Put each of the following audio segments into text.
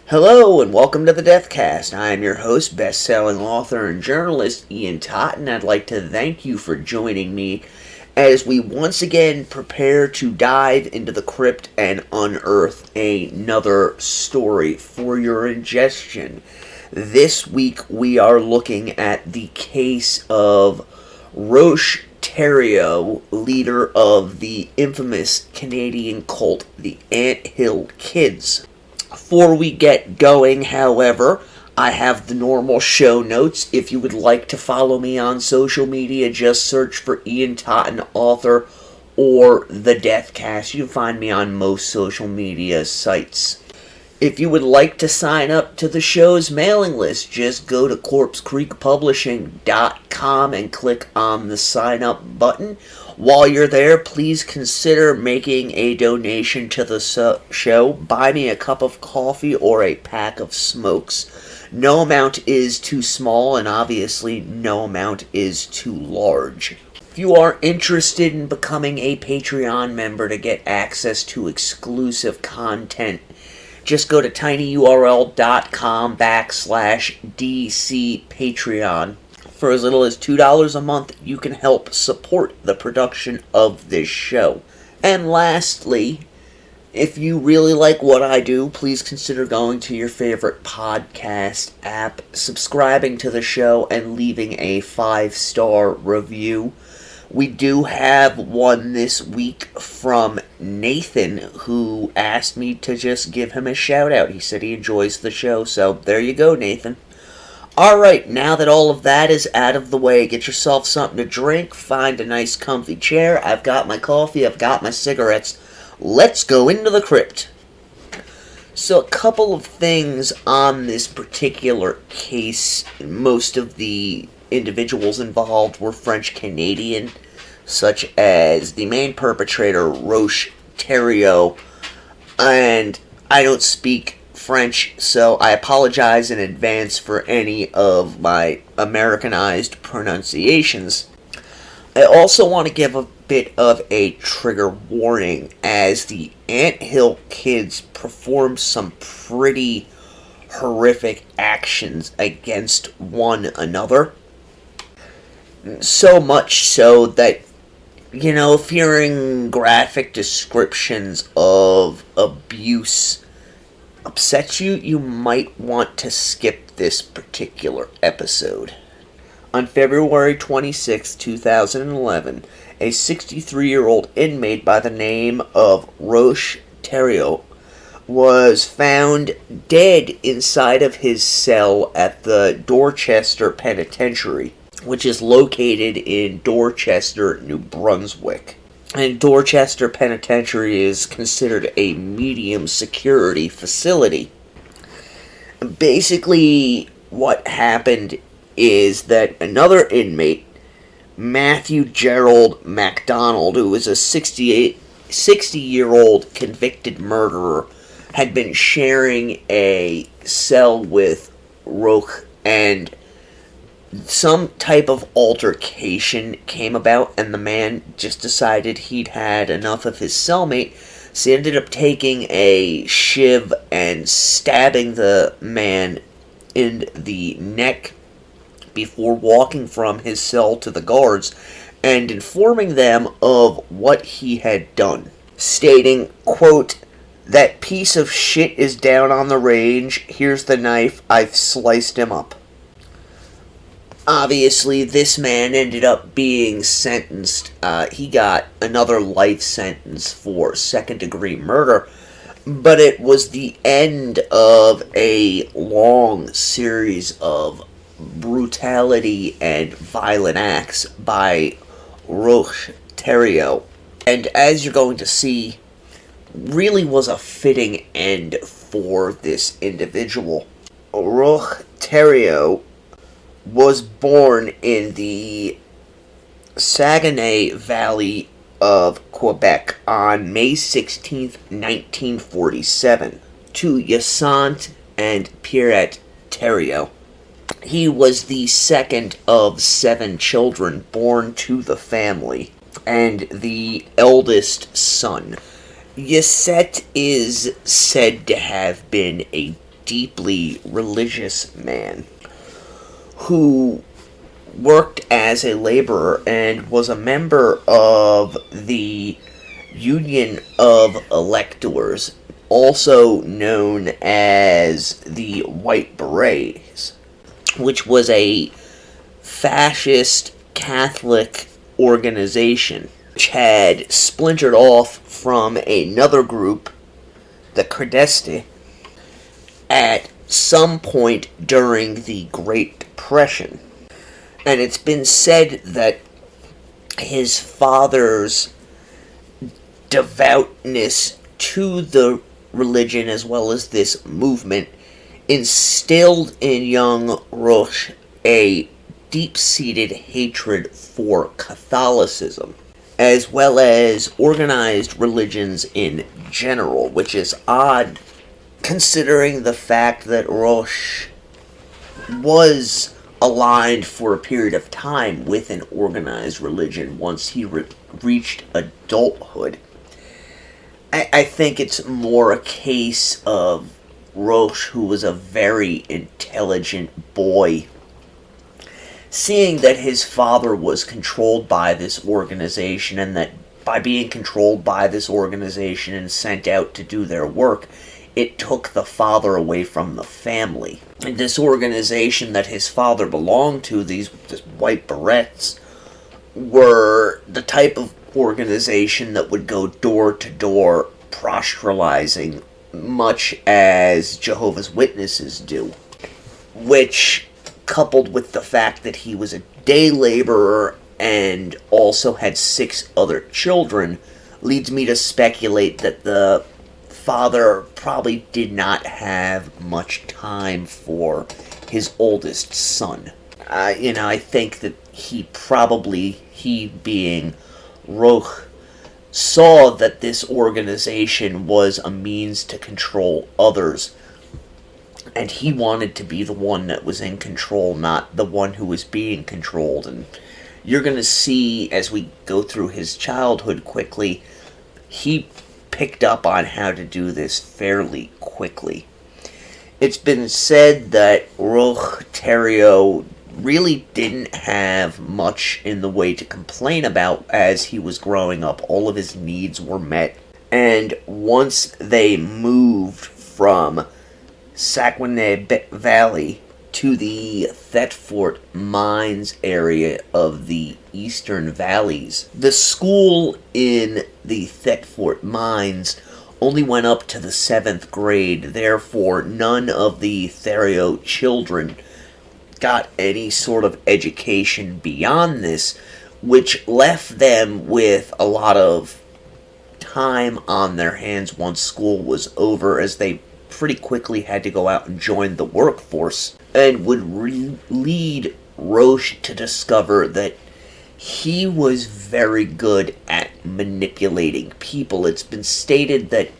Hello and welcome to the Deathcast. I am your host, best-selling author and journalist Ian Totten. I'd like to thank you for joining me as we once again prepare to dive into the crypt and unearth another story for your ingestion. This week we are looking at the case of Roch Thériault, leader of the infamous Canadian cult, the Anthill Kids. Before we get going, however, I have the normal show notes. If you would like to follow me on social media, just search for Ian Totten, author, or The Deathcast. You can find me on most social media sites. If you would like to sign up to the show's mailing list, just go to corpsecreekpublishing.com and click on the sign up button. While you're there, please consider making a donation to the show. Buy me a cup of coffee or a pack of smokes. No amount is too small, and obviously no amount is too large. If you are interested in becoming a Patreon member to get access to exclusive content, just go to tinyurl.com/DCPatreon. For as little as $2 a month, you can help support the production of this show. And lastly, if you really like what I do, please consider going to your favorite podcast app, subscribing to the show, and leaving a 5-star review. We do have one this week from Nathan, who asked me to just give him a shout out. He said he enjoys the show, so there you go, Nathan. Alright, now that all of that is out of the way, get yourself something to drink, find a nice comfy chair. I've got my coffee, I've got my cigarettes. Let's go into the crypt. So a couple of things on this particular case. Most of the individuals involved were French-Canadian, such as the main perpetrator, Roch Thériault, and I don't speak French, so I apologize in advance for any of my Americanized pronunciations. I also want to give a bit of a trigger warning, as the Anthill Kids performed some pretty horrific actions against one another. So much so that, if hearing graphic descriptions of abuse upsets you, you might want to skip this particular episode. On February 26, 2011, a 63-year-old inmate by the name of Roch Thériault was found dead inside of his cell at the Dorchester Penitentiary, which is located in Dorchester, New Brunswick. And Dorchester Penitentiary is considered a medium security facility. Basically, what happened is that another inmate, Matthew Gerald MacDonald, who was a 60-year-old convicted murderer, had been sharing a cell with Roch, and some type of altercation came about, and the man just decided he'd had enough of his cellmate, so he ended up taking a shiv and stabbing the man in the neck before walking from his cell to the guards and informing them of what he had done, stating, quote, "That piece of shit is down on the range. Here's the knife. I've sliced him up." Obviously, this man ended up being sentenced. He got another life sentence for second-degree murder, but it was the end of a long series of brutality and violent acts by Roch Thériault. And as you're going to see, really was a fitting end for this individual. Roch Thériault was born in the Saguenay Valley of Quebec on May 16, 1947, to Hyacinthe and Pierrette Thériault. He was the second of 7 children born to the family, and the eldest son. Hyacinthe is said to have been a deeply religious man who worked as a laborer and was a member of the Union of Electors, also known as the White Berets, which was a fascist Catholic organization which had splintered off from another group, the Credeste, at some point during the Great Depression. And it's been said that his father's devoutness to the religion as well as this movement instilled in young Roch a deep-seated hatred for Catholicism, as well as organized religions in general, which is odd considering the fact that Roch was aligned for a period of time with an organized religion once he reached adulthood. I think it's more a case of Roch, who was a very intelligent boy, seeing that his father was controlled by this organization, and that by being controlled by this organization and sent out to do their work, it took the father away from the family. And this organization that his father belonged to, these White Berets, were the type of organization that would go door to door proselytizing, much as Jehovah's Witnesses do, which, coupled with the fact that he was a day laborer and also had 6 other children, leads me to speculate that the father probably did not have much time for his oldest son. I think that he being Roch, saw that this organization was a means to control others, and he wanted to be the one that was in control, not the one who was being controlled. And you're going to see, as we go through his childhood quickly, he picked up on how to do this fairly quickly. It's been said that Roch Thériault really didn't have much in the way to complain about as he was growing up. All of his needs were met. And once they moved from Saguenay Valley to the Thetford Mines area of the Eastern Valleys, the school in the Thetford Mines only went up to the 7th grade. Therefore, none of the Thériault children got any sort of education beyond this, which left them with a lot of time on their hands once school was over, as they pretty quickly had to go out and join the workforce, and would lead Roch to discover that he was very good at manipulating people. It's been stated that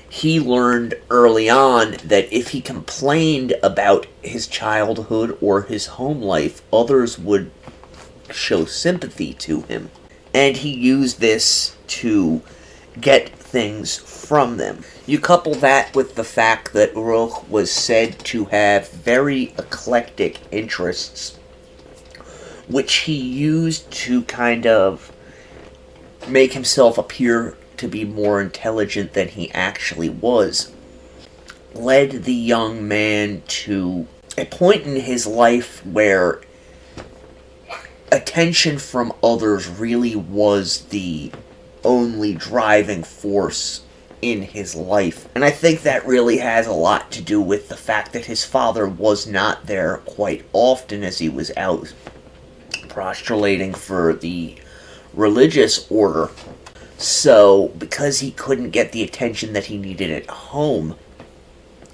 he learned early on that if he complained about his childhood or his home life, others would show sympathy to him. And he used this to get things from them. You couple that with the fact that Roch was said to have very eclectic interests, which he used to kind of make himself appear to be more intelligent than he actually was, led the young man to a point in his life where attention from others really was the only driving force in his life. And I think that really has a lot to do with the fact that his father was not there quite often, as he was out postulating for the religious order. So, because he couldn't get the attention that he needed at home,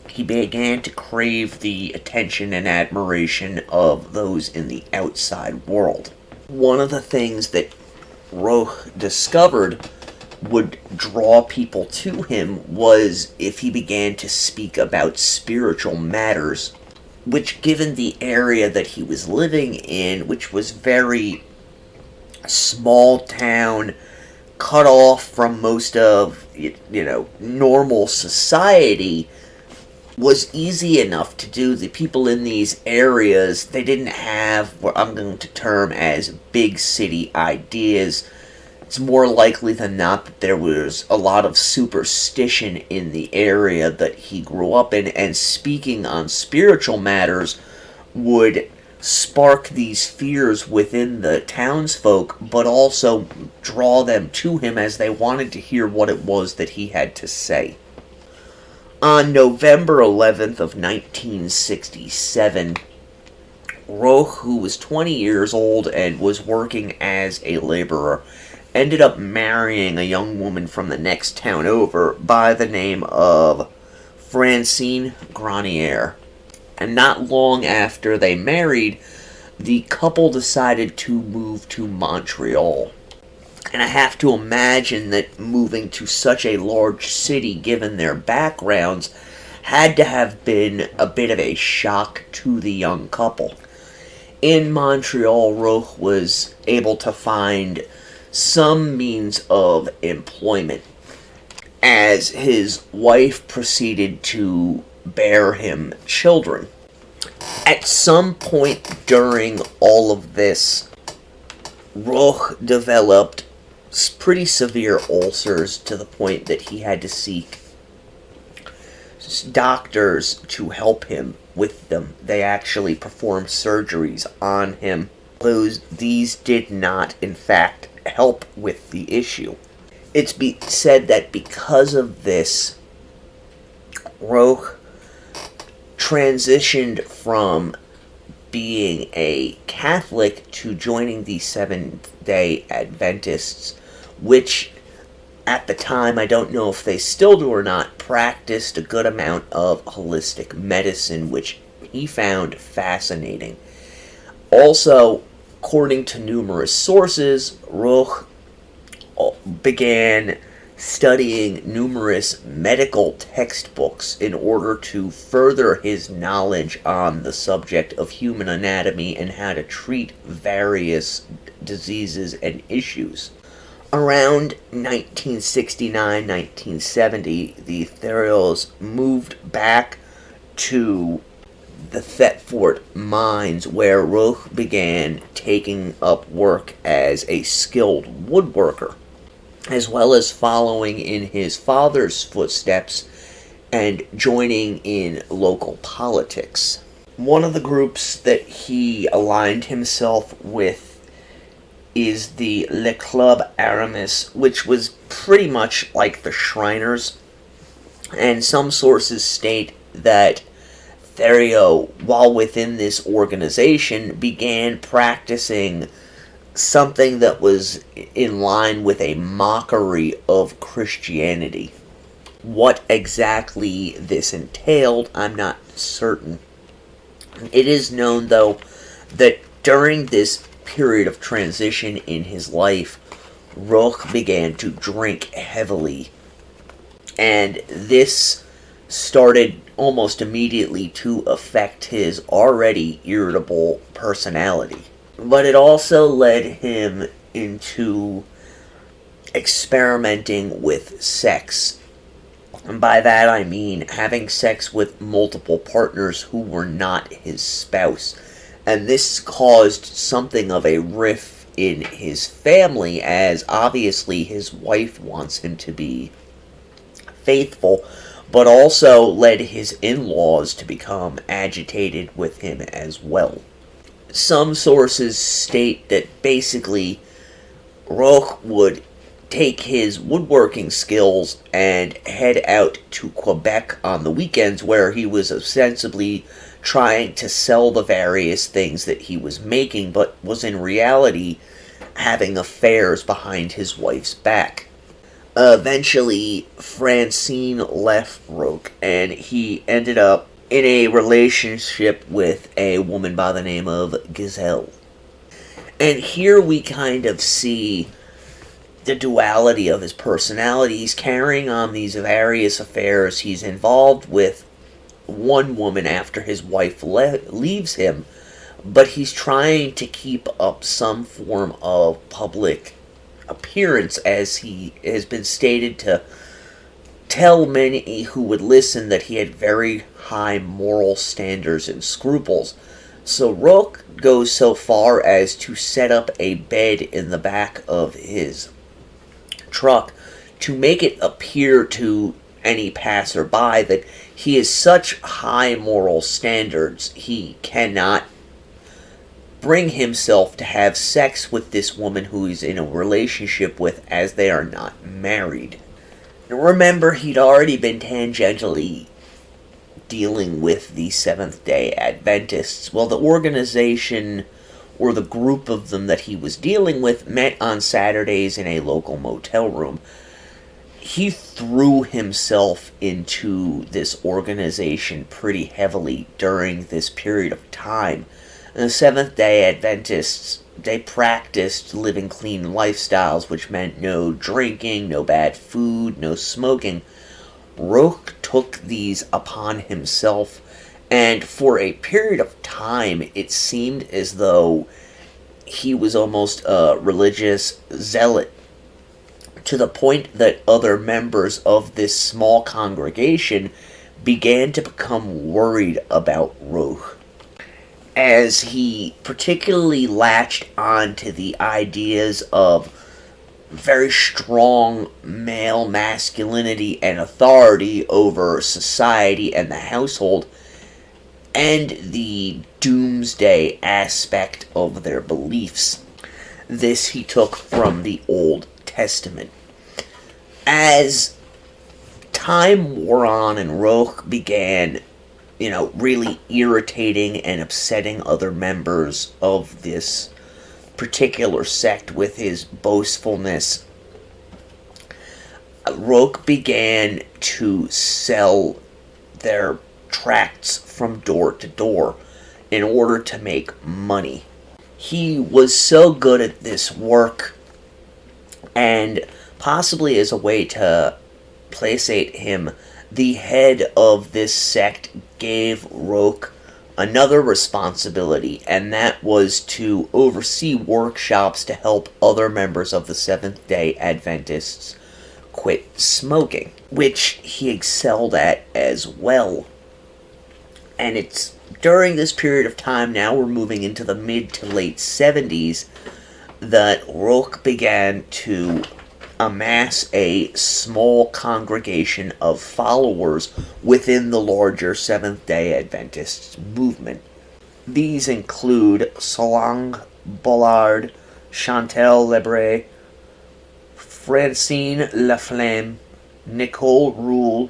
he began to crave the attention and admiration of those in the outside world. One of the things that Roch discovered would draw people to him was if he began to speak about spiritual matters, which, given the area that he was living in, which was very small town, cut off from most of, normal society, was easy enough to do. The people in these areas, they didn't have what I'm going to term as big city ideas. It's more likely than not that there was a lot of superstition in the area that he grew up in, and speaking on spiritual matters would spark these fears within the townsfolk, but also draw them to him as they wanted to hear what it was that he had to say. On November 11th of 1967, Roch, who was 20 years old and was working as a laborer, ended up marrying a young woman from the next town over by the name of Francine Granier. And not long after they married, the couple decided to move to Montreal. And I have to imagine that moving to such a large city, given their backgrounds, had to have been a bit of a shock to the young couple. In Montreal, Roch was able to find some means of employment as his wife proceeded to bear him children. At some point during all of this, Roch developed pretty severe ulcers to the point that he had to seek doctors to help him with them. They actually performed surgeries on him. These did not, in fact, help with the issue. It's said that because of this, Roch transitioned from being a Catholic to joining the Seventh Day Adventists, which at the time, I don't know if they still do or not, practiced a good amount of holistic medicine, which he found fascinating. Also, according to numerous sources, Roch began studying numerous medical textbooks in order to further his knowledge on the subject of human anatomy and how to treat various diseases and issues. Around 1969-1970, the Thériaults moved back to the Thetfort mines, where Roch began taking up work as a skilled woodworker, as well as following in his father's footsteps and joining in local politics. One of the groups that he aligned himself with is the Le Club Aramis, which was pretty much like the Shriners, and some sources state that Thériault, while within this organization, began practicing something that was in line with a mockery of Christianity. What exactly this entailed, I'm not certain. It is known, though, that during this period of transition in his life, Roch began to drink heavily, and this started almost immediately to affect his already irritable personality. But it also led him into experimenting with sex. And by that I mean having sex with multiple partners who were not his spouse. And this caused something of a rift in his family, as obviously his wife wants him to be faithful, but also led his in-laws to become agitated with him as well. Some sources state that basically Roch would take his woodworking skills and head out to Quebec on the weekends, where he was ostensibly trying to sell the various things that he was making, but was in reality having affairs behind his wife's back. Eventually, Francine left Roch, and he ended up in a relationship with a woman by the name of Giselle. And here we kind of see the duality of his personality. He's carrying on these various affairs. He's involved with one woman after his wife leaves him, but he's trying to keep up some form of public appearance, as he has been stated to tell many who would listen that he had very high moral standards and scruples. So Roch goes so far as to set up a bed in the back of his truck to make it appear to any passerby that he has such high moral standards he cannot bring himself to have sex with this woman who he's in a relationship with, as they are not married. Now remember, he'd already been tangentially dealing with the Seventh Day Adventists. Well, the organization, or the group of them that he was dealing with, met on Saturdays in a local motel room. He threw himself into this organization pretty heavily during this period of time. And the Seventh Day Adventists, they practiced living clean lifestyles, which meant no drinking, no bad food, no smoking. Roch took these upon himself, and for a period of time, it seemed as though he was almost a religious zealot, to the point that other members of this small congregation began to become worried about Roch, as he particularly latched on to the ideas of very strong male masculinity and authority over society and the household, and the doomsday aspect of their beliefs. This he took from the Old Testament. As time wore on and Roch began, really irritating and upsetting other members of this particular sect with his boastfulness, Roch began to sell their tracts from door to door in order to make money. He was so good at this work, and possibly as a way to placate him, the head of this sect gave Roch another responsibility, and that was to oversee workshops to help other members of the Seventh Day Adventists quit smoking, which he excelled at as well. And it's during this period of time, now we're moving into the mid to late 70s, that Roch began to amass a small congregation of followers within the larger Seventh-day Adventist movement. These include Solange Bollard, Chantal Lebre, Francine Laflamme, Nicole Roule,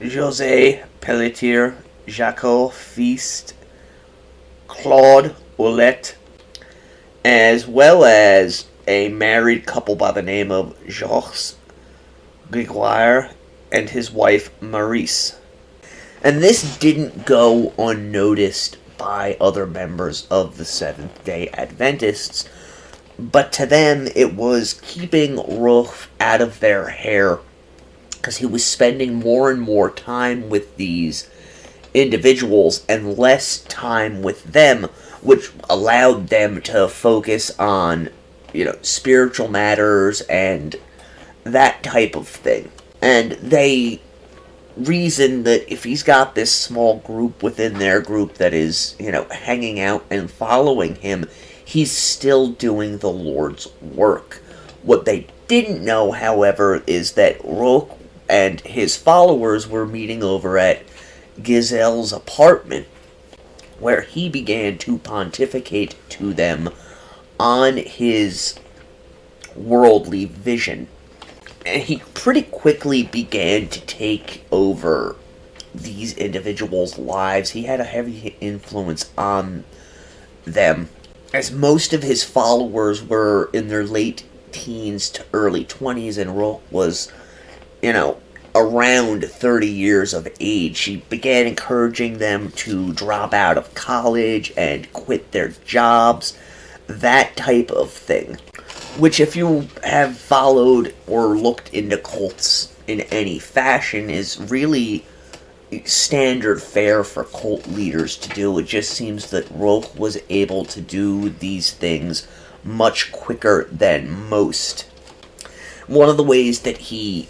José Pelletier, Jacques Feast, Claude Ouellette, as well as a married couple by the name of Georges Grégoire and his wife Maurice. And this didn't go unnoticed by other members of the Seventh-day Adventists, but to them it was keeping Roch out of their hair, because he was spending more and more time with these individuals and less time with them, which allowed them to focus on spiritual matters and that type of thing. And they reasoned that if he's got this small group within their group that is, hanging out and following him, he's still doing the Lord's work. What they didn't know, however, is that Roch and his followers were meeting over at Giselle's apartment, where he began to pontificate to them on his worldly vision. And he pretty quickly began to take over these individuals' lives. He had a heavy influence on them, as most of his followers were in their late teens to early 20s, and Roch was, around 30 years of age. He began encouraging them to drop out of college and quit their jobs, that type of thing. Which, if you have followed or looked into cults in any fashion, is really standard fare for cult leaders to do. It just seems that Roch was able to do these things much quicker than most. One of the ways that he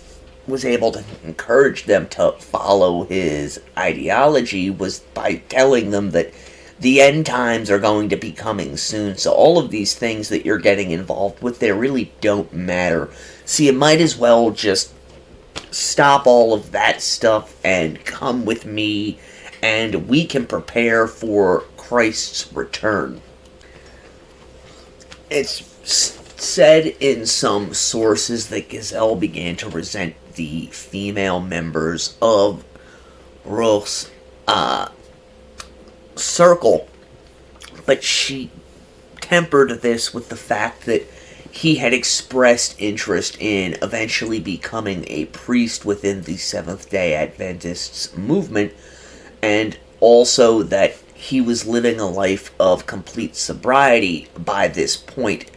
was able to encourage them to follow his ideology was by telling them that the end times are going to be coming soon, so all of these things that you're getting involved with, they really don't matter. So you might as well just stop all of that stuff and come with me, and we can prepare for Christ's return. It's said in some sources that Gazelle began to resent the female members of Roch's circle, but she tempered this with the fact that he had expressed interest in eventually becoming a priest within the Seventh Day Adventists movement, and also that he was living a life of complete sobriety by this point.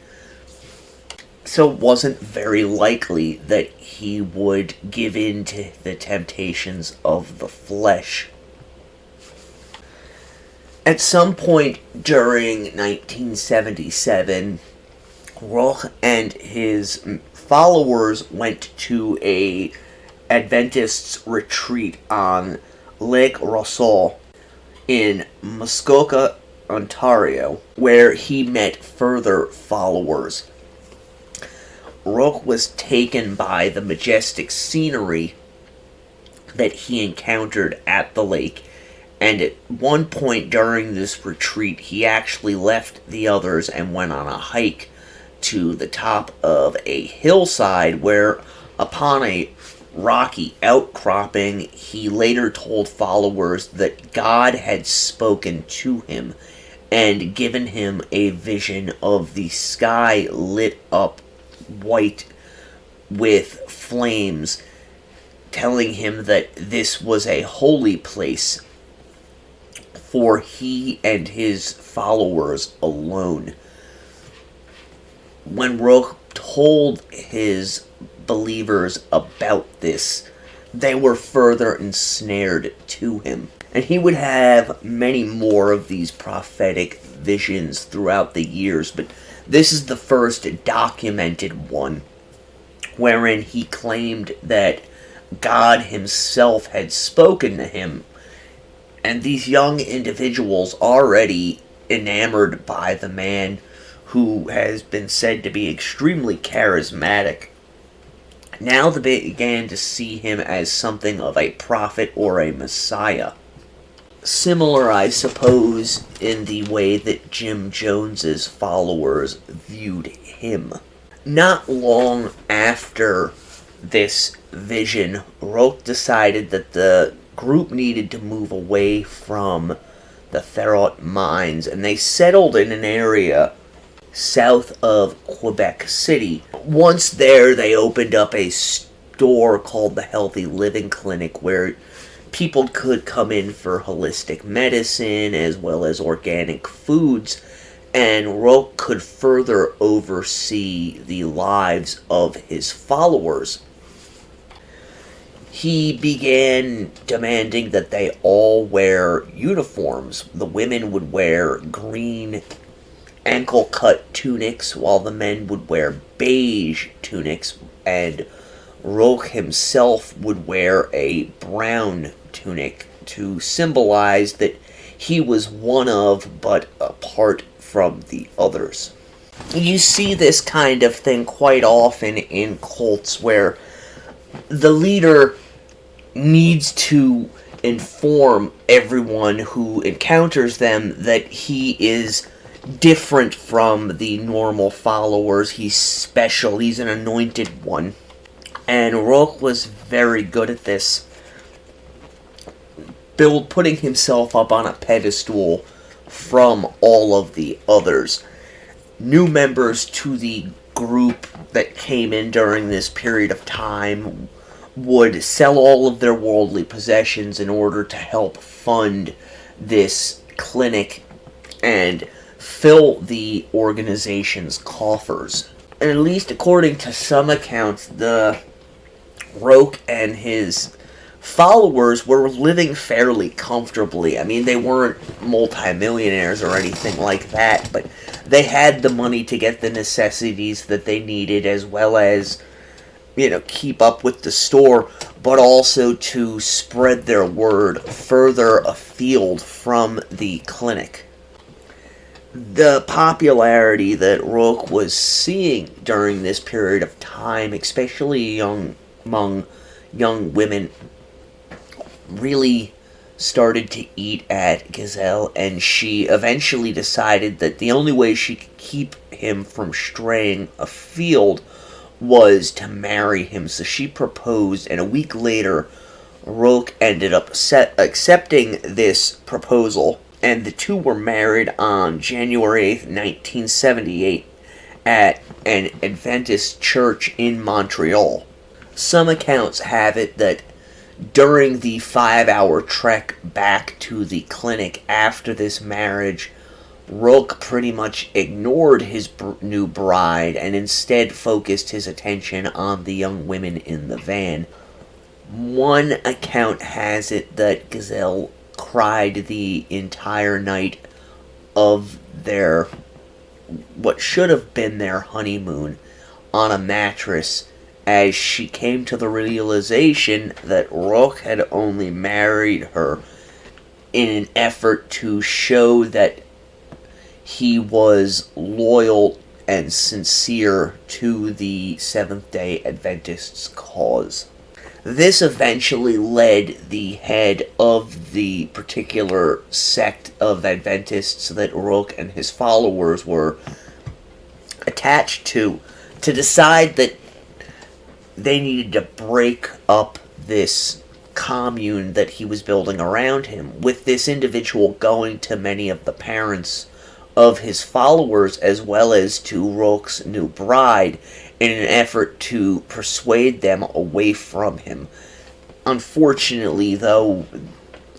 So it wasn't very likely that he would give in to the temptations of the flesh. At some point during 1977, Roch and his followers went to a Adventists retreat on Lake Rosal in Muskoka, Ontario, where he met further followers. Roch was taken by the majestic scenery that he encountered at the lake, and at one point during this retreat, he actually left the others and went on a hike to the top of a hillside where, upon a rocky outcropping, he later told followers that God had spoken to him and given him a vision of the sky lit up white with flames, telling him that this was a holy place for he and his followers alone. When Roch told his believers about this, they were further ensnared to him. And he would have many more of these prophetic visions throughout the years, but this is the first documented one, wherein he claimed that God himself had spoken to him. And these young individuals, already enamored by the man who has been said to be extremely charismatic, now they began to see him as something of a prophet or a messiah. Similar, I suppose, in the way that Jim Jones's followers viewed him. Not long after this vision, Roch decided that the group needed to move away from the Thériault mines, and they settled in an area south of Quebec City. Once there, they opened up a store called the Healthy Living Clinic, where people could come in for holistic medicine as well as organic foods, and Roch could further oversee the lives of his followers. He began demanding that they all wear uniforms. The women would wear green ankle-cut tunics, while the men would wear beige tunics, and Roch himself would wear a brown tunic to symbolize that he was one of, but apart from the others. You see this kind of thing quite often in cults, where the leader needs to inform everyone who encounters them that he is different from the normal followers. He's special. He's an anointed one. And Roch was very good at this, putting himself up on a pedestal from all of the others. New members to the group that came in during this period of time would sell all of their worldly possessions in order to help fund this clinic and fill the organization's coffers. And at least according to some accounts, the Roch and his followers were living fairly comfortably. I mean, they weren't multimillionaires or anything like that, but they had the money to get the necessities that they needed, as well as keep up with the store, but also to spread their word further afield from the clinic. The popularity that Roch was seeing during this period of time, especially among young women, really started to eat at Gazelle, and she eventually decided that the only way she could keep him from straying afield was to marry him. So she proposed, and a week later, Roch ended up accepting this proposal, and the two were married on January 8th, 1978, at an Adventist church in Montreal. Some accounts have it that during the 5-hour trek back to the clinic after this marriage, Roch pretty much ignored his new bride and instead focused his attention on the young women in the van. One account has it that Gazelle cried the entire night of what should have been their honeymoon on a mattress, as she came to the realization that Roch had only married her in an effort to show that he was loyal and sincere to the Seventh Day Adventist's cause. This eventually led the head of the particular sect of Adventists that Roch and his followers were attached to decide that they needed to break up this commune that he was building around him, with this individual going to many of the parents of his followers as well as to Roch's new bride in an effort to persuade them away from him. Unfortunately, though,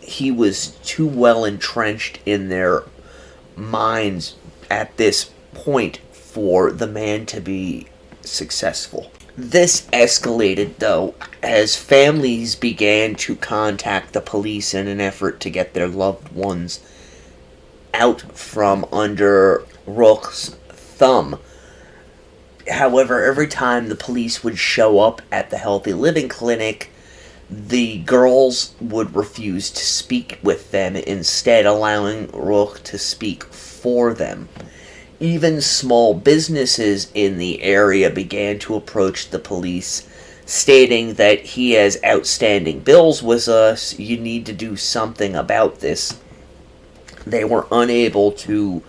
he was too well entrenched in their minds at this point for the man to be successful. This escalated, though, as families began to contact the police in an effort to get their loved ones out from under Roch's thumb. However, every time the police would show up at the Healthy Living Clinic, the girls would refuse to speak with them, instead allowing Roch to speak for them. Even small businesses in the area began to approach the police, stating that he has outstanding bills with us, you need to do something about this. They were unable to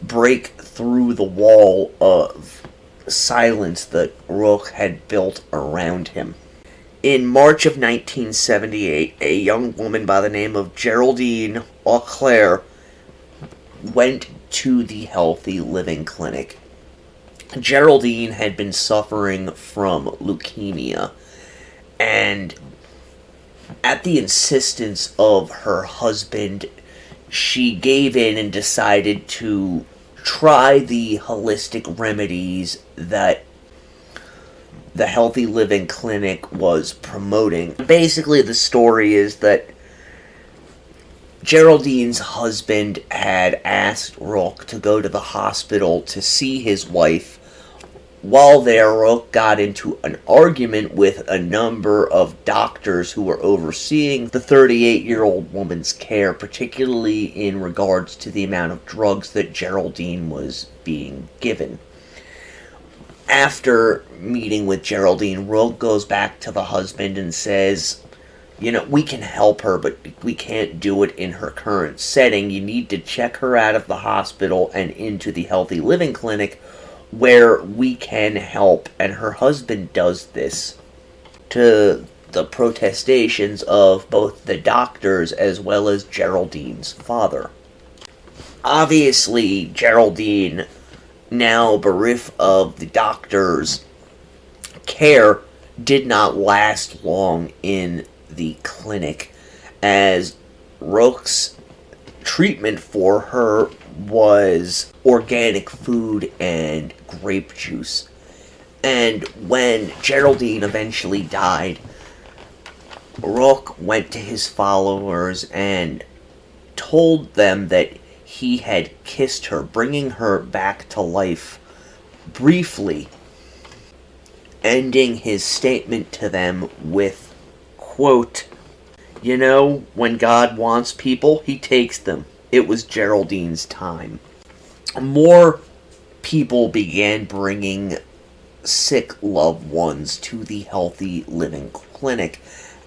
break through the wall of silence that Roch had built around him. In March of 1978, a young woman by the name of Geraldine Auclair went to the Healthy Living Clinic. Geraldine had been suffering from leukemia, and at the insistence of her husband, she gave in and decided to try the holistic remedies that the Healthy Living Clinic was promoting. Basically, the story is that Geraldine's husband had asked Roch to go to the hospital to see his wife. While there, Roch got into an argument with a number of doctors who were overseeing the 38-year-old woman's care, particularly in regards to the amount of drugs that Geraldine was being given. After meeting with Geraldine, Roch goes back to the husband and says, we can help her, but we can't do it in her current setting. You need to check her out of the hospital and into the Healthy Living Clinic, where we can help. And her husband does this, to the protestations of both the doctors as well as Geraldine's father. Obviously, Geraldine, now bereft of the doctor's care, did not last long in the clinic, as Roch's treatment for her was organic food and grape juice. And when Geraldine eventually died, Roch went to his followers and told them that he had kissed her, bringing her back to life briefly. ending his statement to them with, quote, "You know, when God wants people, he takes them. It was Geraldine's time." More people began bringing sick loved ones to the Healthy Living Clinic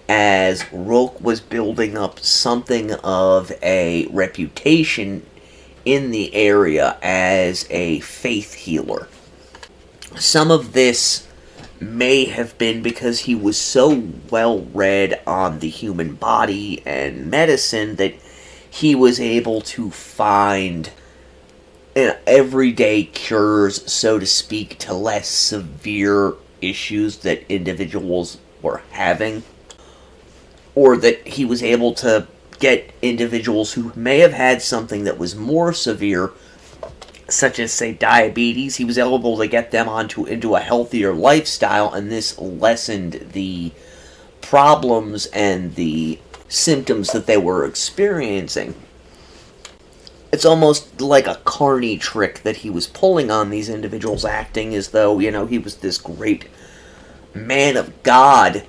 as Roch was building up something of a reputation in the area as a faith healer. Some of this may have been because he was so well read on the human body and medicine that he was able to find everyday cures, so to speak, to less severe issues that individuals were having, or that he was able to get individuals who may have had something that was more severe, such as, say, diabetes. He was able to get them into a healthier lifestyle, and this lessened the problems and the symptoms that they were experiencing. It's almost like a carny trick that he was pulling on these individuals, acting as though, he was this great man of God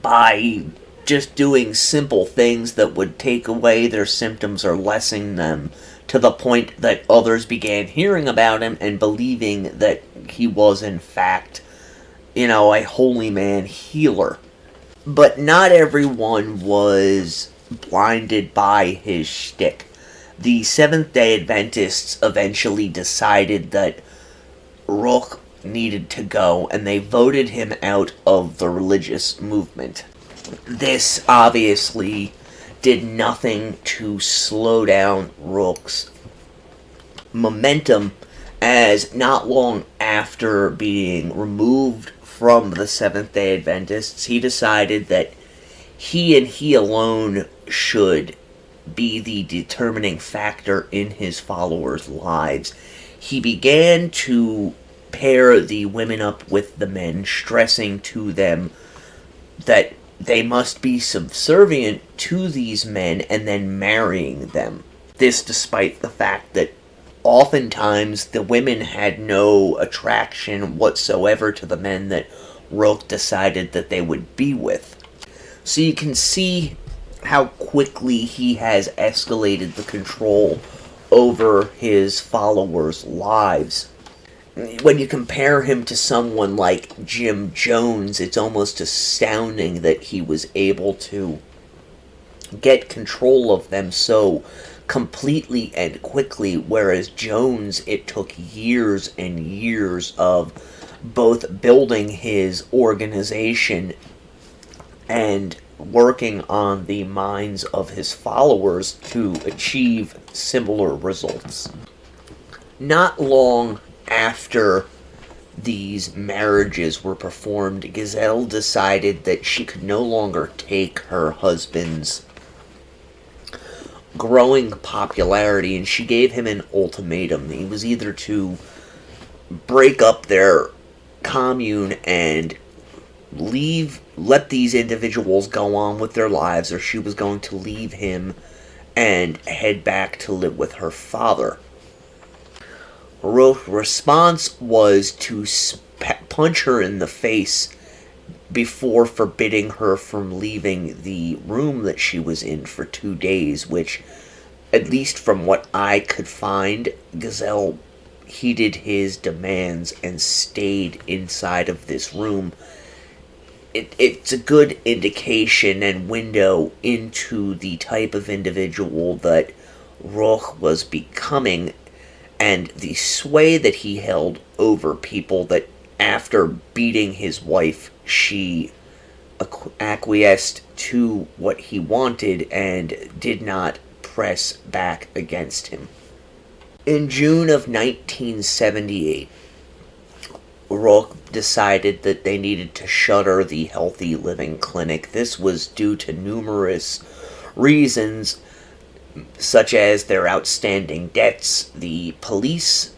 by just doing simple things that would take away their symptoms or lessen them, to the point that others began hearing about him and believing that he was, in fact, a holy man healer. But not everyone was blinded by his shtick. The Seventh Day Adventists eventually decided that Roch needed to go, and they voted him out of the religious movement. This obviously did nothing to slow down Roch's momentum, as not long after being removed from the Seventh Day Adventists, he decided that he and he alone should be the determining factor in his followers' lives. He began to pair the women up with the men, stressing to them that they must be subservient to these men and then marrying them. This despite the fact that oftentimes the women had no attraction whatsoever to the men that Roch decided that they would be with. So you can see how quickly he has escalated the control over his followers' lives. When you compare him to someone like Jim Jones, it's almost astounding that he was able to get control of them so completely and quickly, whereas Jones, it took years and years of both building his organization and working on the minds of his followers to achieve similar results. Not long after these marriages were performed, Giselle decided that she could no longer take her husband's growing popularity, and she gave him an ultimatum. He was either to break up their commune and let these individuals go on with their lives, or she was going to leave him and head back to live with her father. Roch's response was to punch her in the face before forbidding her from leaving the room that she was in for 2 days, which, at least from what I could find, Giselle heeded his demands and stayed inside of this room. It's a good indication and window into the type of individual that Roch was becoming, and the sway that he held over people, that after beating his wife, she acquiesced to what he wanted and did not press back against him. In June of 1978, Roch decided that they needed to shutter the Healthy Living Clinic. This was due to numerous reasons, such as their outstanding debts, the police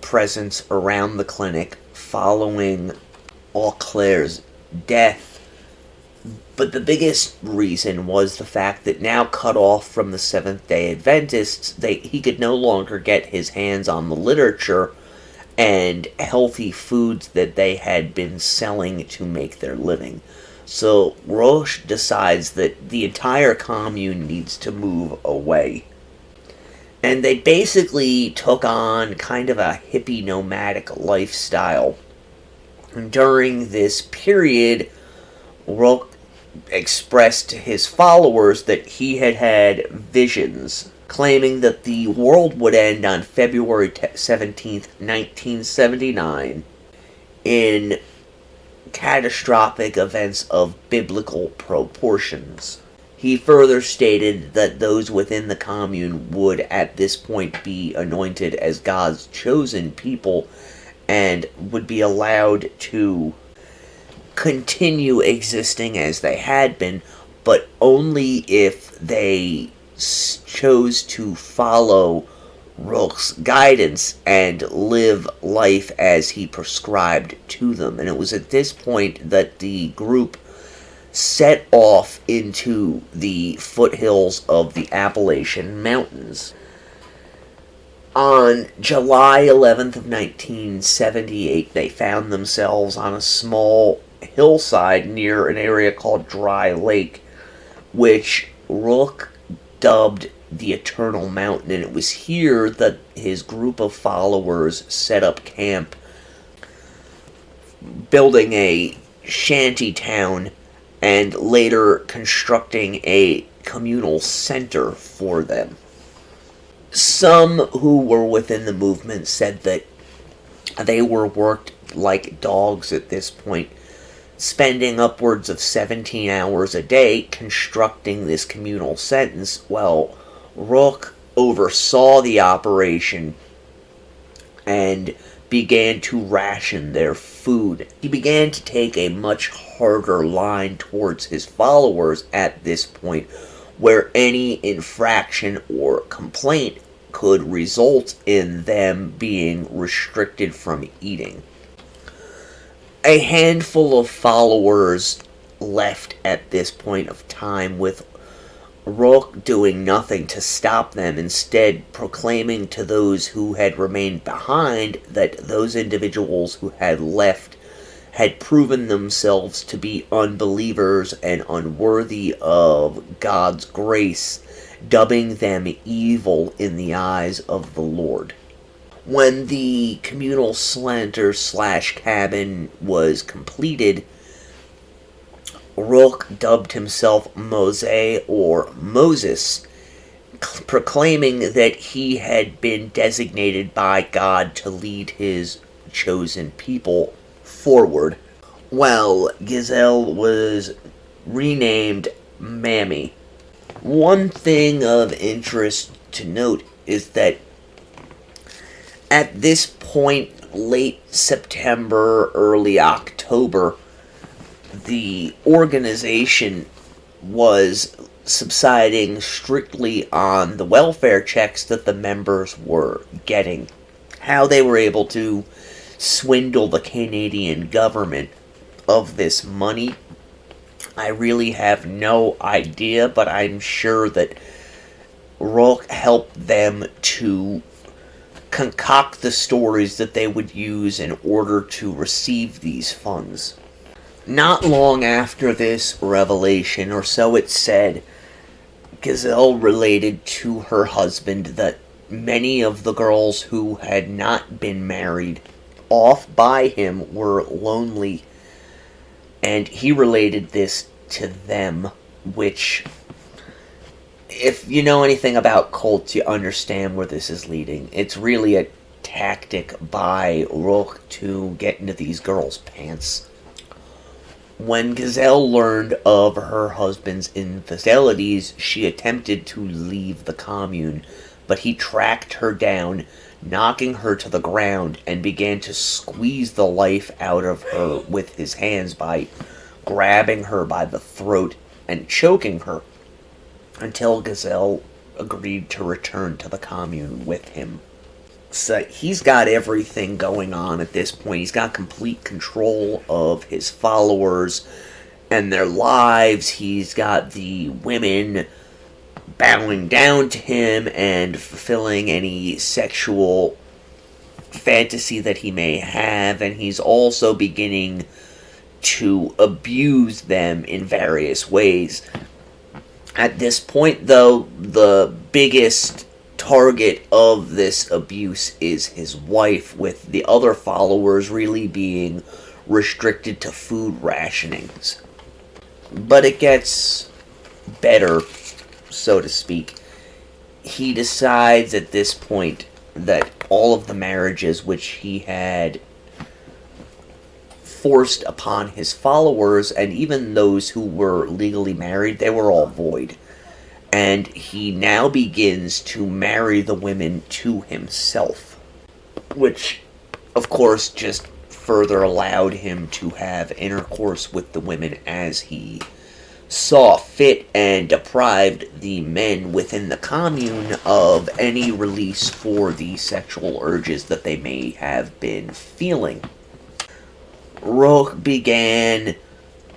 presence around the clinic following Claire's death. But the biggest reason was the fact that now cut off from the Seventh Day Adventists, he could no longer get his hands on the literature and healthy foods that they had been selling to make their living. So Roch decides that the entire commune needs to move away. And they basically took on kind of a hippie nomadic lifestyle. During this period, Roch expressed to his followers that he had had visions, claiming that the world would end on February 17th, 1979, in catastrophic events of biblical proportions. He further stated that those within the commune would at this point be anointed as God's chosen people and would be allowed to continue existing as they had been, but only if they chose to follow Roch's guidance and live life as he prescribed to them. And it was at this point that the group set off into the foothills of the Appalachian Mountains. On July 11th of 1978, they found themselves on a small hillside near an area called Dry Lake, which Roch dubbed the Eternal Mountain, and it was here that his group of followers set up camp, building a shanty town and later constructing a communal center for them. Some who were within the movement said that they were worked like dogs at this point, spending upwards of 17 hours a day constructing this communal sentence, while Roch oversaw the operation and began to ration their food. He began to take a much harder line towards his followers at this point, where any infraction or complaint could result in them being restricted from eating. A handful of followers left at this point of time, with Roch doing nothing to stop them, instead proclaiming to those who had remained behind that those individuals who had left had proven themselves to be unbelievers and unworthy of God's grace, dubbing them evil in the eyes of the Lord. When the communal center / cabin was completed, Roch dubbed himself Mose or Moses, proclaiming that he had been designated by God to lead his chosen people forward, while Giselle was renamed Mammy. One thing of interest to note is that at this point, late September, early October, the organization was subsiding strictly on the welfare checks that the members were getting. How they were able to swindle the Canadian government of this money, I really have no idea, but I'm sure that Roch helped them to concoct the stories that they would use in order to receive these funds. Not long after this revelation, or so it said, Giselle related to her husband that many of the girls who had not been married off by him were lonely, and he related this to them, which, if you know anything about cults, you understand where this is leading. It's really a tactic by Roch to get into these girls' pants. When Giselle learned of her husband's infidelities, she attempted to leave the commune, but he tracked her down, knocking her to the ground, and began to squeeze the life out of her with his hands by grabbing her by the throat and choking her, until Giselle agreed to return to the commune with him. So he's got everything going on at this point. He's got complete control of his followers and their lives. He's got the women bowing down to him and fulfilling any sexual fantasy that he may have, and he's also beginning to abuse them in various ways. At this point, though, the biggest target of this abuse is his wife, with the other followers really being restricted to food rationings. But it gets better, so to speak. He decides at this point that all of the marriages which he had forced upon his followers, and even those who were legally married, they were all void. And he now begins to marry the women to himself, which, of course, just further allowed him to have intercourse with the women as he saw fit, and deprived the men within the commune of any release for the sexual urges that they may have been feeling. Roch began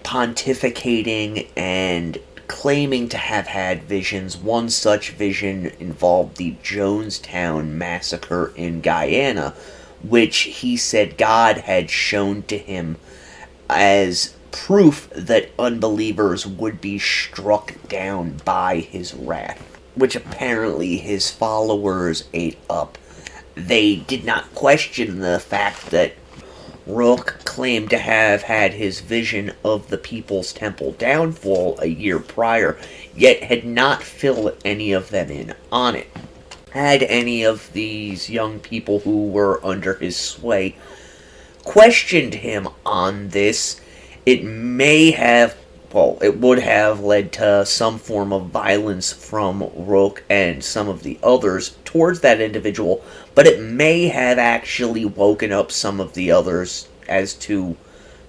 pontificating and claiming to have had visions. One such vision involved the Jonestown massacre in Guyana, which he said God had shown to him as proof that unbelievers would be struck down by his wrath, which apparently his followers ate up. They did not question the fact that Roch claimed to have had his vision of the People's Temple downfall a year prior, yet had not filled any of them in on it. Had any of these young people who were under his sway questioned him on this, it would have led to some form of violence from Roch and some of the others towards that individual, but it may have actually woken up some of the others as to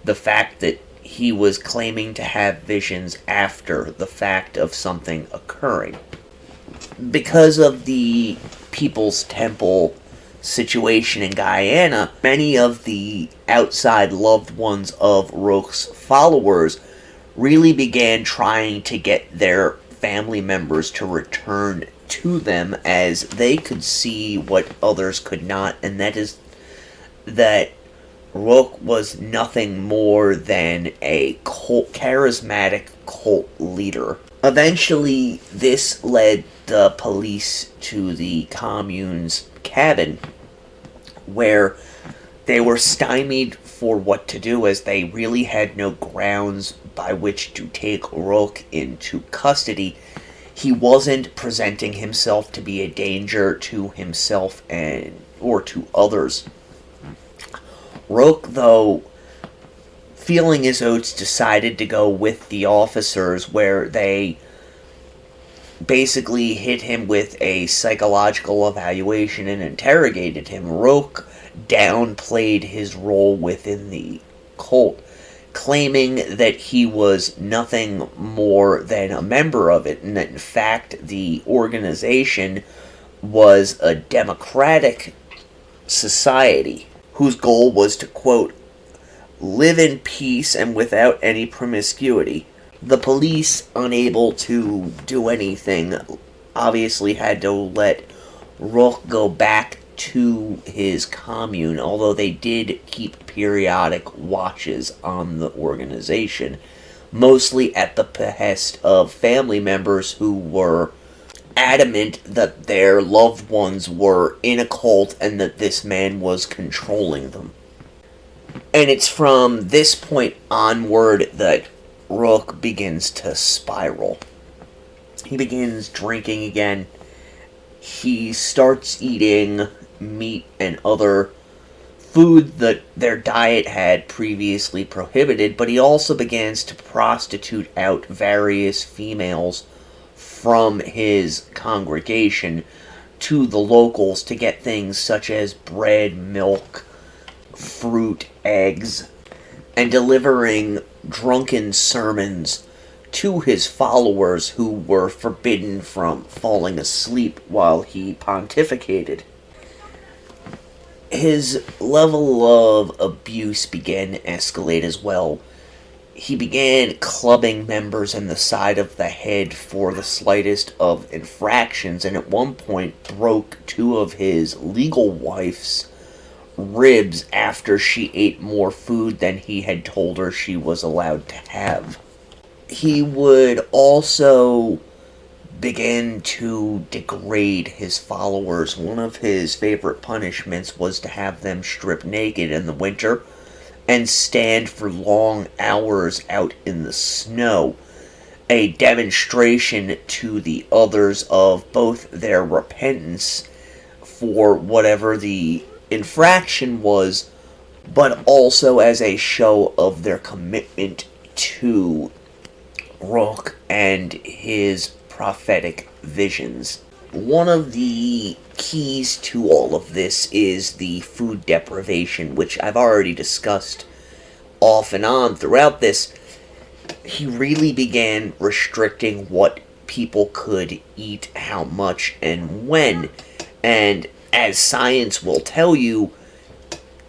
the fact that he was claiming to have visions after the fact of something occurring. Because of the People's Temple situation in Guyana, many of the outside loved ones of Roch's followers really began trying to get their family members to return to them, as they could see what others could not, and that is that Roch was nothing more than a charismatic cult leader. Eventually, this led the police to the commune's cabin, where they were stymied for what to do, as they really had no grounds by which to take Roch into custody. He wasn't presenting himself to be a danger to himself or to others. Roch, though, feeling his oats, decided to go with the officers, where they basically hit him with a psychological evaluation and interrogated him. Roch downplayed his role within the cult, claiming that he was nothing more than a member of it, and that in fact the organization was a democratic society whose goal was to, quote, live in peace and without any promiscuity. The police, unable to do anything, obviously had to let Roch go back to his commune, although they did keep periodic watches on the organization, mostly at the behest of family members who were adamant that their loved ones were in a cult and that this man was controlling them. And it's from this point onward that Roch begins to spiral. He begins drinking again. He starts eating meat and other food that their diet had previously prohibited, but he also begins to prostitute out various females from his congregation to the locals to get things such as bread, milk, fruit, eggs, and delivering drunken sermons to his followers, who were forbidden from falling asleep while he pontificated. His level of abuse began to escalate as well. He began clubbing members in the side of the head for the slightest of infractions, and at one point broke two of his legal wife's ribs after she ate more food than he had told her she was allowed to have. He would also begin to degrade his followers. One of his favorite punishments was to have them strip naked in the winter and stand for long hours out in the snow, a demonstration to the others of both their repentance for whatever the infraction was, but also as a show of their commitment to Roch and his prophetic visions. One of the keys to all of this is the food deprivation, which I've already discussed off and on throughout this. He really began restricting what people could eat, how much, and when. And as science will tell you,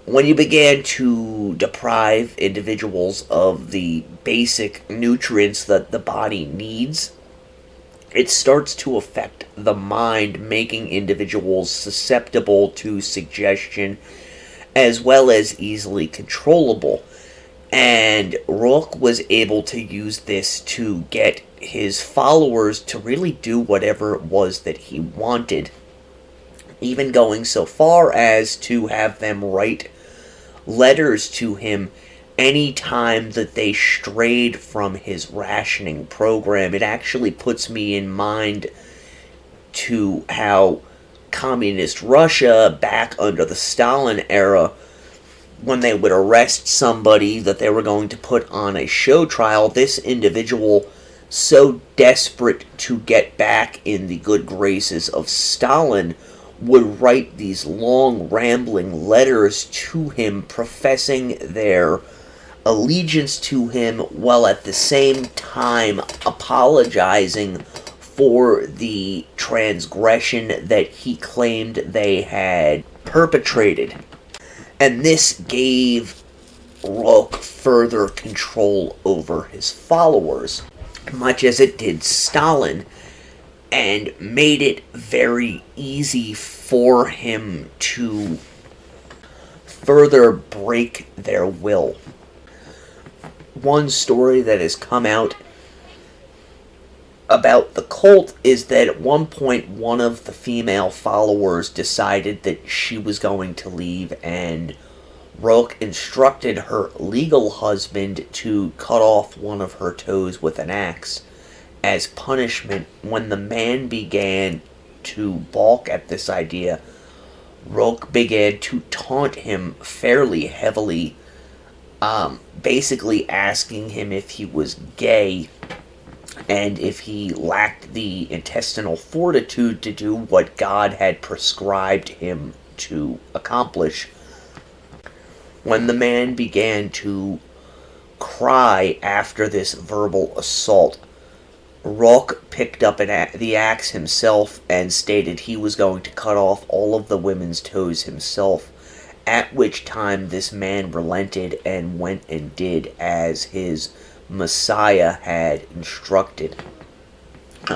when you began to deprive individuals of the basic nutrients that the body needs, it starts to affect the mind, making individuals susceptible to suggestion as well as easily controllable. And Roch was able to use this to get his followers to really do whatever it was that he wanted, even going so far as to have them write letters to him any time that they strayed from his rationing program. It actually puts me in mind to how communist Russia, back under the Stalin era, when they would arrest somebody that they were going to put on a show trial, this individual, so desperate to get back in the good graces of Stalin, would write these long, rambling letters to him professing their allegiance to him, while at the same time apologizing for the transgression that he claimed they had perpetrated. And this gave Roch further control over his followers, much as it did Stalin, and made it very easy for him to further break their will. One story that has come out about the cult is that at one point one of the female followers decided that she was going to leave, and Roch instructed her legal husband to cut off one of her toes with an axe as punishment. When the man began to balk at this idea, Roch began to taunt him fairly heavily, basically asking him if he was gay and if he lacked the intestinal fortitude to do what God had prescribed him to accomplish. When the man began to cry after this verbal assault, Roch picked up the axe himself and stated he was going to cut off all of the women's toes himself, at which time this man relented and went and did as his Messiah had instructed.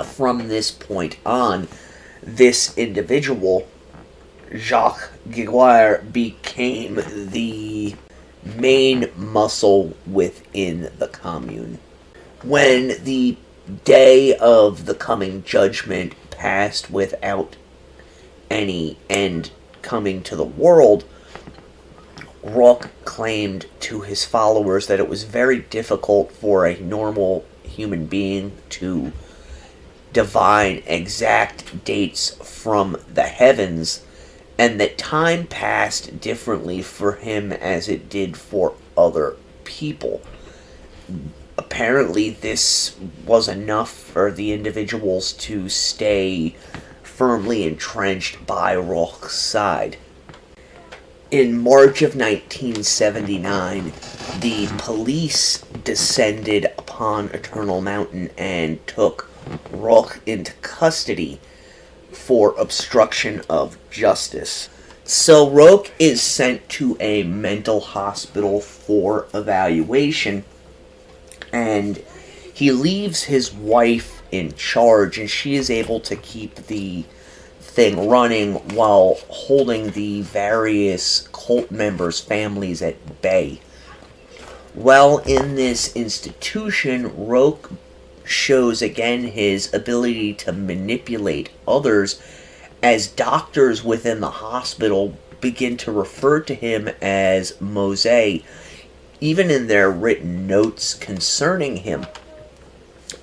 From this point on, this individual, Jacques Giguire, became the main muscle within the Commune. When the day of the coming judgment passed without any end coming to the world, Roch claimed to his followers that it was very difficult for a normal human being to divine exact dates from the heavens, and that time passed differently for him as it did for other people. Apparently, this was enough for the individuals to stay firmly entrenched by Roch's side. In March of 1979, the police descended upon Eternal Mountain and took Roch into custody for obstruction of justice. So Roch is sent to a mental hospital for evaluation, and he leaves his wife in charge, and she is able to keep the thing running while holding the various cult members' families at bay. While in this institution, Roch shows again his ability to manipulate others, as doctors within the hospital begin to refer to him as Mose, even in their written notes concerning him.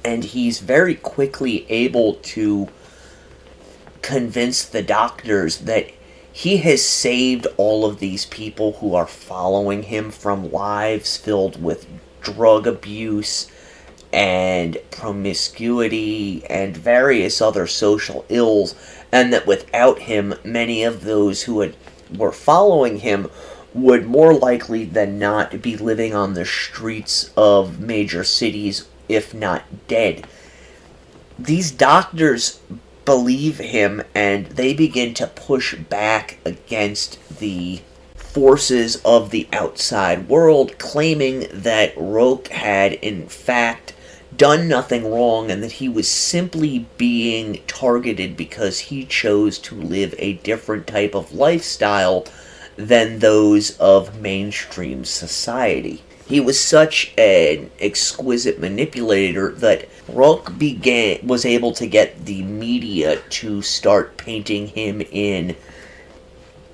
And he's very quickly able to convince the doctors that he has saved all of these people who are following him from lives filled with drug abuse and promiscuity and various other social ills, and that without him, many of those who were following him would more likely than not be living on the streets of major cities, if not dead. These doctors believe him, and they begin to push back against the forces of the outside world, claiming that Roch had in fact done nothing wrong and that he was simply being targeted because he chose to live a different type of lifestyle than those of mainstream society. He was such an exquisite manipulator that Roch was able to get the media to start painting him in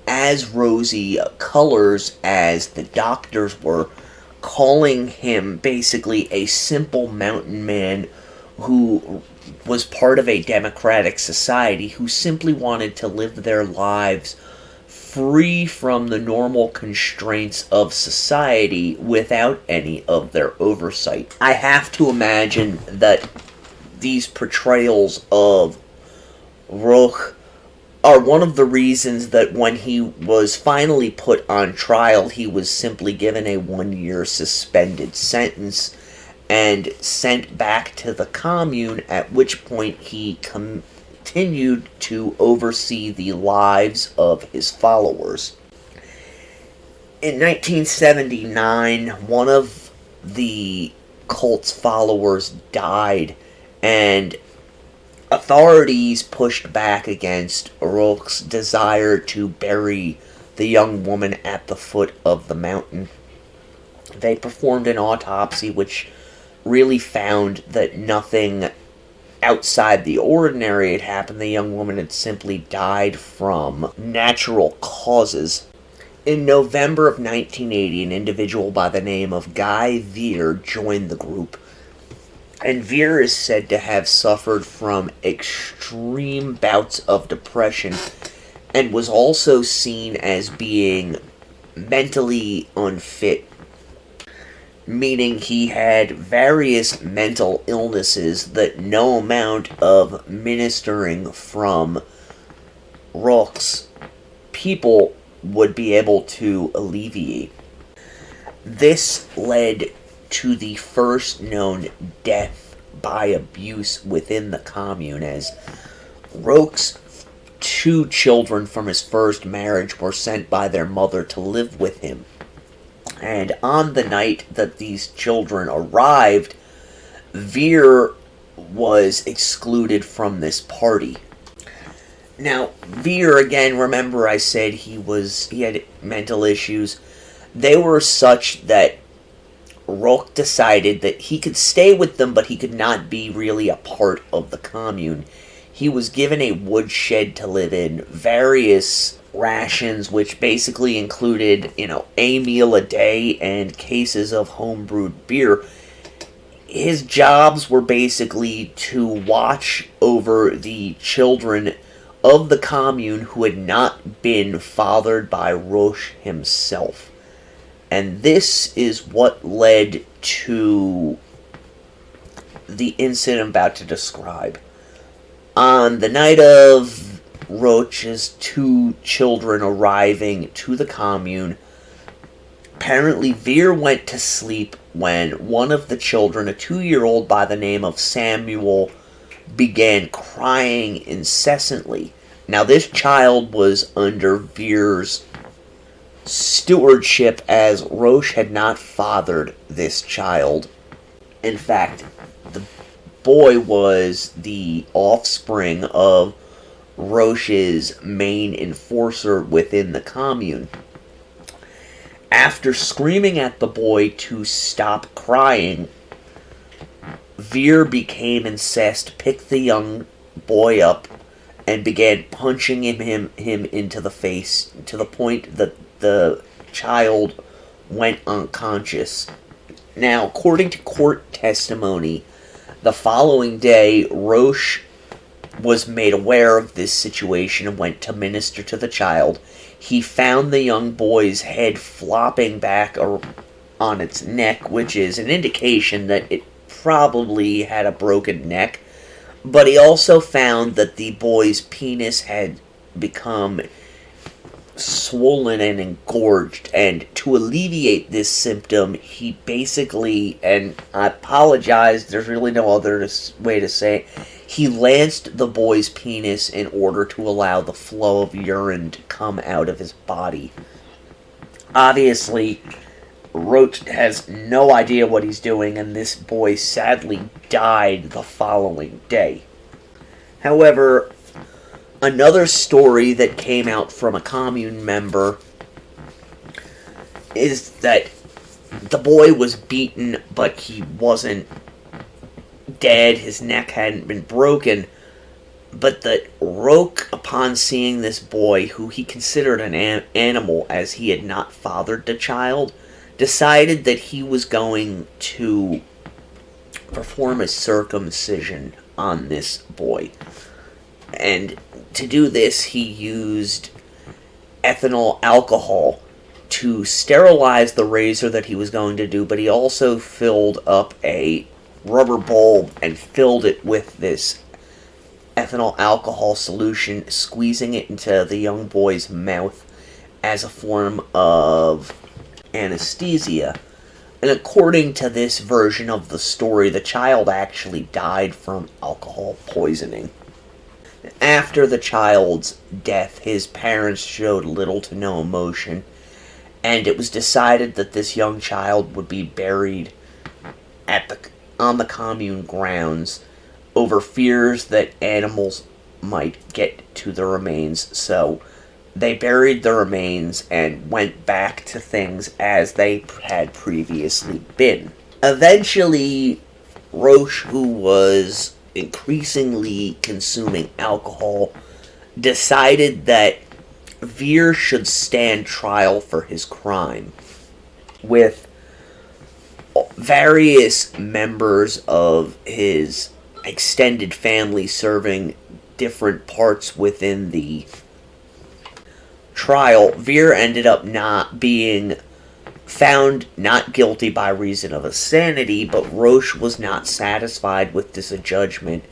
as rosy colors as the doctors were, calling him basically a simple mountain man who was part of a democratic society who simply wanted to live their lives free from the normal constraints of society without any of their oversight. I have to imagine that these portrayals of Roch are one of the reasons that when he was finally put on trial, he was simply given a 1-year suspended sentence and sent back to the Commune, at which point he continued to oversee the lives of his followers. In 1979, one of the cult's followers died, and authorities pushed back against Roch's desire to bury the young woman at the foot of the mountain. They performed an autopsy which really found that nothing outside the ordinary had happened. The young woman had simply died from natural causes. In November of 1980, an individual by the name of Guy Veer joined the group, and Veer is said to have suffered from extreme bouts of depression and was also seen as being mentally unfit, meaning he had various mental illnesses that no amount of ministering from Roch's people would be able to alleviate. This led to the first known death by abuse within the Commune, as Roch's 2 children from his first marriage were sent by their mother to live with him. And on the night that these children arrived, Veer was excluded from this party. Now, Veer, again, remember I said he had mental issues. They were such that Roch decided that he could stay with them, but he could not be really a part of the Commune. He was given a woodshed to live in, various rations, which basically included, a meal a day and cases of homebrewed beer. His jobs were basically to watch over the children of the Commune who had not been fathered by Roch himself. And this is what led to the incident I'm about to describe. On the night of Roch's 2 children arriving to the Commune, apparently Veer went to sleep when one of the children, a 2-year-old by the name of Samuel, began crying incessantly. Now, this child was under Veer's stewardship, as Roch had not fathered this child. In fact, the boy was the offspring of Roch's main enforcer within the commune. After screaming at the boy to stop crying, Veer became incensed, picked the young boy up, and began punching him into the face to the point that the child went unconscious. Now, according to court testimony, the following day, Roch was made aware of this situation and went to minister to the child. He found the young boy's head flopping back on its neck, which is an indication that it probably had a broken neck. But he also found that the boy's penis had become swollen and engorged, and to alleviate this symptom, he basically, and I apologize, there's really no other way to say it, he lanced the boy's penis in order to allow the flow of urine to come out of his body. Obviously, Roch has no idea what he's doing, and this boy sadly died the following day. However, another story that came out from a commune member is that the boy was beaten, but he wasn't dead, his neck hadn't been broken, but that Roch, upon seeing this boy, who he considered an animal as he had not fathered the child, decided that he was going to perform a circumcision on this boy. And to do this, he used ethanol alcohol to sterilize the razor that he was going to do, but he also filled up a rubber bulb and filled it with this ethanol alcohol solution, squeezing it into the young boy's mouth as a form of anesthesia. And according to this version of the story, the child actually died from alcohol poisoning. After the child's death, his parents showed little to no emotion, and it was decided that this young child would be buried on the commune grounds over fears that animals might get to the remains. So they buried the remains and went back to things as they had previously been. Eventually, Roch, who was increasingly consuming alcohol, decided that Veer should stand trial for his crime, with various members of his extended family serving different parts within the trial. Veer ended up not being found not guilty by reason of insanity, but Roch was not satisfied with this judgment,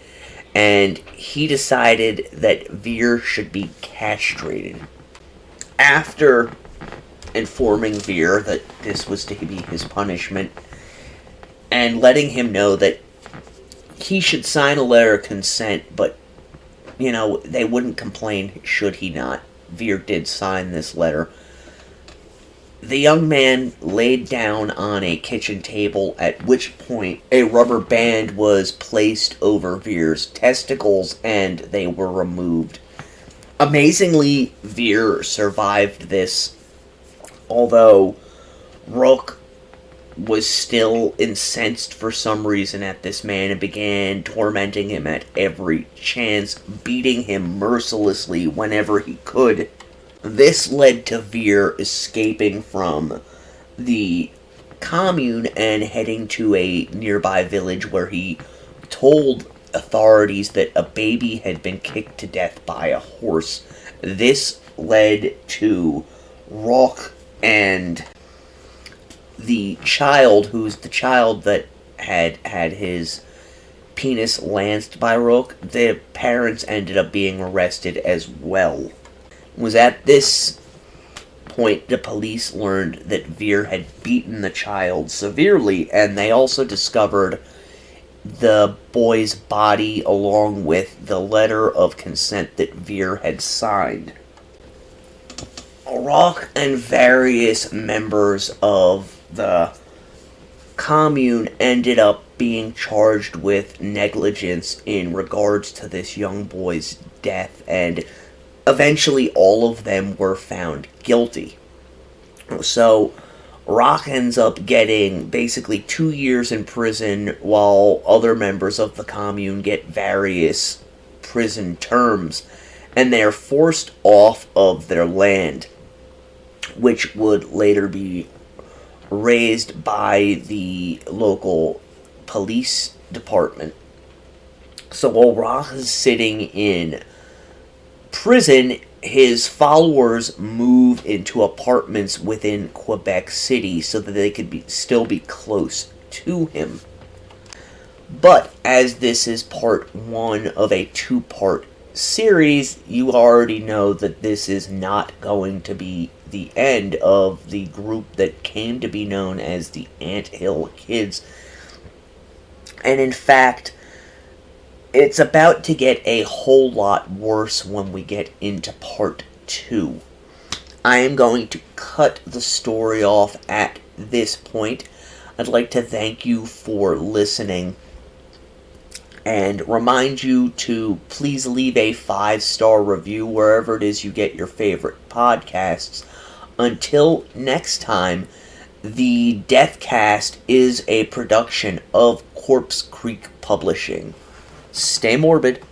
and he decided that Veer should be castrated. After informing Veer that this was to be his punishment, and letting him know that he should sign a letter of consent, but, they wouldn't complain should he not. Veer did sign this letter. The young man laid down on a kitchen table, at which point a rubber band was placed over Veer's testicles and they were removed. Amazingly, Veer survived this, although Roch was still incensed for some reason at this man and began tormenting him at every chance, beating him mercilessly whenever he could. This led to Veer escaping from the commune and heading to a nearby village where he told authorities that a baby had been kicked to death by a horse. This led to Roch and the child, who's the child that had his penis lanced by Roch. The parents ended up being arrested as well. It was at this point the police learned that Veer had beaten the child severely, and they also discovered the boy's body along with the letter of consent that Veer had signed. Roch and various members of the Commune ended up being charged with negligence in regards to this young boy's death, and eventually all of them were found guilty. So Roch ends up getting basically 2 years in prison, while other members of the Commune get various prison terms, and they are forced off of their land, which would later be raised by the local police department. So while Roch is sitting in prison, his followers move into apartments within Quebec City so that they could still be close to him. But as this is part one of a two-part series, you already know that this is not going to be the end of the group that came to be known as the Anthill Kids. And in fact, it's about to get a whole lot worse when we get into part 2. I am going to cut the story off at this point. I'd like to thank you for listening and remind you to please leave a 5-star review wherever it is you get your favorite podcasts. Until next time, the Deathcast is a production of Corpse Creek Publishing. Stay morbid.